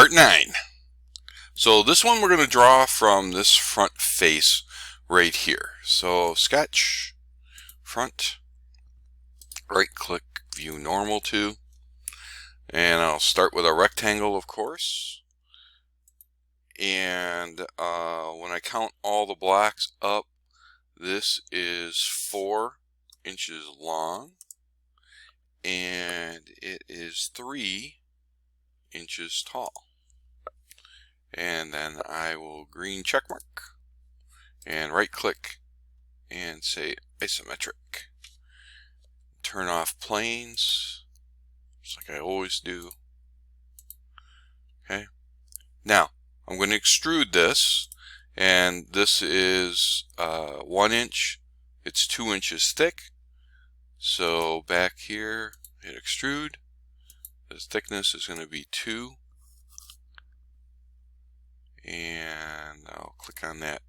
Part 9. So this one we're going to draw from this front face right here. So sketch, front, right click, view normal to, and I'll start with a rectangle, of course. And when I count all the blocks up, this is 4 inches long and it is 3 inches tall. And then I will green check mark and right click and say isometric. Turn off planes, just like I always do. Okay. Now I'm going to extrude this, and this is 1 inch. It's 2 inches thick. So back here, hit extrude. The thickness is going to be 2. And I'll click on that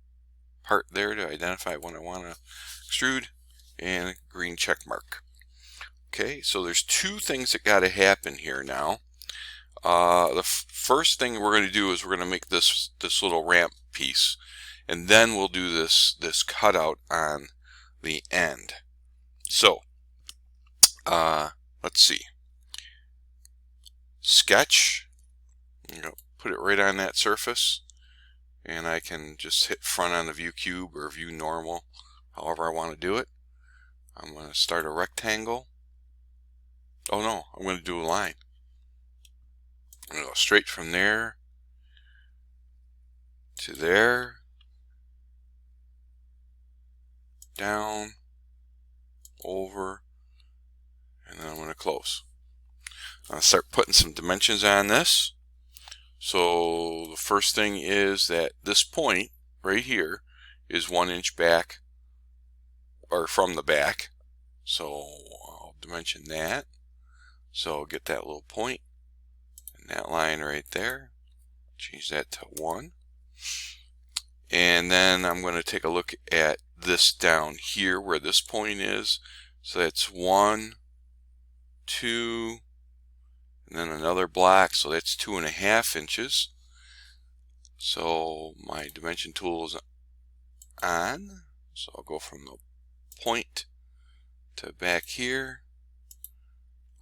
part there to identify what I want to extrude and green check mark. Okay, so there's 2 things that got to happen here now. The first thing we're going to do is we're going to make this little ramp piece, and then we'll do this cutout on the end. So let's see. Sketch. Put it right on that surface, and I can just hit front on the view cube or view normal, however I want to do it. I'm going to start a rectangle. Oh no, I'm going to do a line. I'm going to go straight from there to there, down, over, and then I'm going to close. I'm going to start putting some dimensions on this. So the first thing is that this point right here is 1 inch back, or from the back. So I'll dimension that. So I'll get that little point and that line right there. Change that to 1. And then I'm going to take a look at this down here where this point is. So that's 1, 2, and then another block, so that's 2.5 inches. So my dimension tool is on, so I'll go from the point to back here.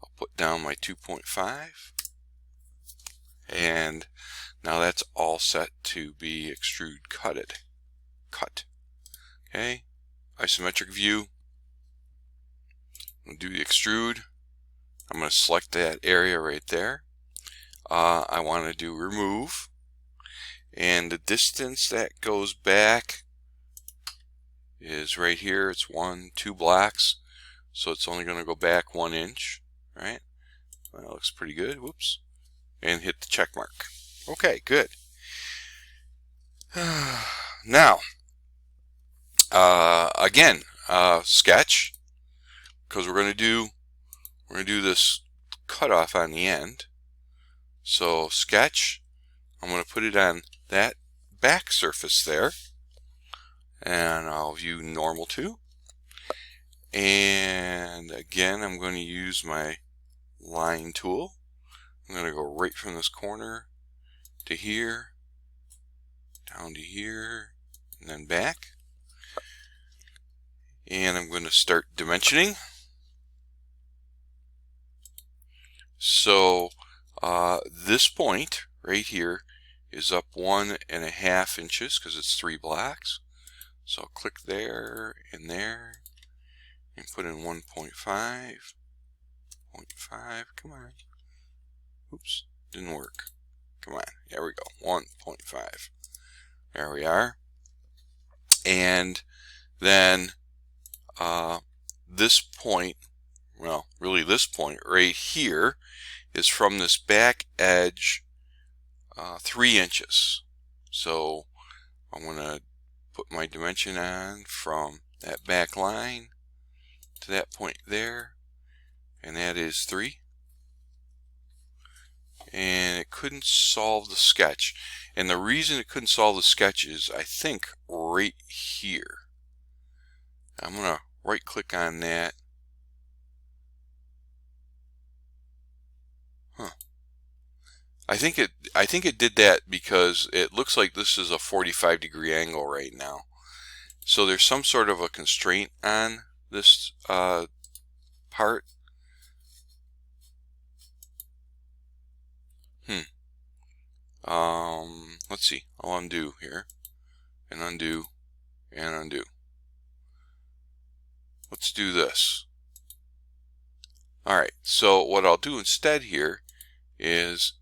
I'll put down my 2.5, and now that's all set to be extrude cut. Okay, isometric view. We'll do the extrude. I'm going to select that area right there. I want to do remove, and the distance that goes back is right here. It's 2 blocks, so it's only going to go back 1 inch, right? Well, that looks pretty good. Whoops. And hit the check mark. Okay, good. Now, again, sketch, because we're going to do this cutoff on the end. So sketch, I'm going to put it on that back surface there, and I'll view normal to. And again, I'm going to use my line tool. I'm going to go right from this corner to here, down to here, and then back. And I'm going to start dimensioning. So this point right here is up 1.5 inches because it's 3 blocks. So I'll click there and put in 1.5. 0.5. Come on. Oops, didn't work. Come on. There we go. 1.5. There we are. And then this point, well, really this point right here is from this back edge 3 inches. So I'm going to put my dimension on from that back line to that point there, and that is 3. And it couldn't solve the sketch, and the reason it couldn't solve the sketch is, I think, right here. I'm going to right click on that. I think it did that because it looks like this is a 45-degree angle right now. So there's some sort of a constraint on this part. Let's see. I'll undo here, and undo, and undo. Let's do this. Alright, so what I'll do instead here is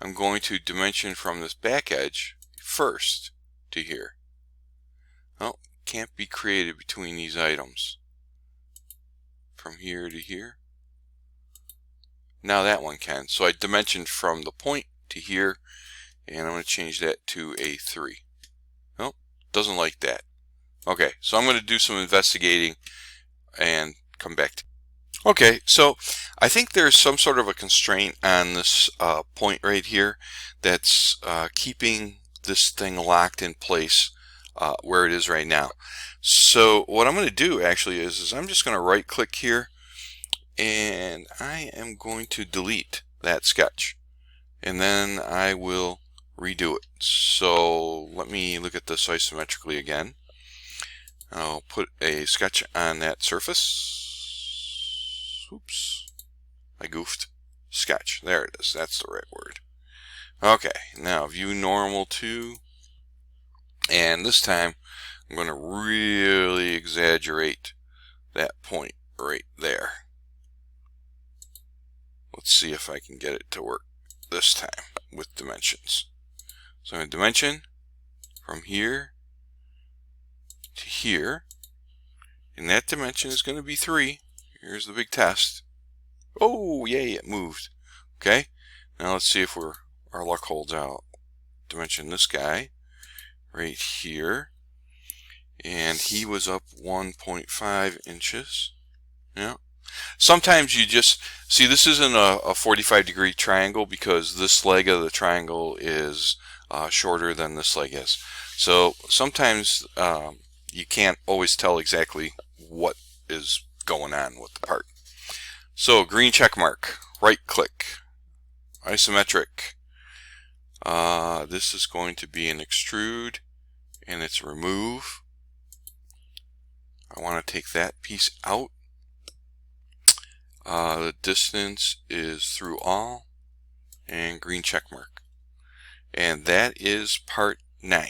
I'm going to dimension from this back edge first to here. Oh, can't be created between these items. From here to here. Now that one can. So I dimensioned from the point to here, and I'm going to change that to a 3. Nope, doesn't like that. Okay, so I'm going to do some investigating and come back to. Okay, so I think there's some sort of a constraint on this point right here that's keeping this thing locked in place where it is right now. So what I'm going to do actually is I'm just going to right click here, and I am going to delete that sketch, and then I will redo it. So let me look at this isometrically again. I'll put a sketch on that surface. Oops, I goofed. Sketch, there it is, that's the right word. Okay, now view normal to, and this time I'm going to really exaggerate that point right there. Let's see if I can get it to work this time with dimensions. So I'm going to dimension from here to here, and that dimension is going to be 3. Here's the big test. Oh, yay, it moved. Okay, now let's see if our luck holds out. Dimension this guy right here, and he was up 1.5 inches. Yeah. Sometimes you just see this isn't a 45-degree triangle because this leg of the triangle is shorter than this leg is. So sometimes you can't always tell exactly what is going on with the part. So green check mark, right click, isometric. This is going to be an extrude, and it's remove. I want to take that piece out. The distance is through all, and green check mark. And that is part 9.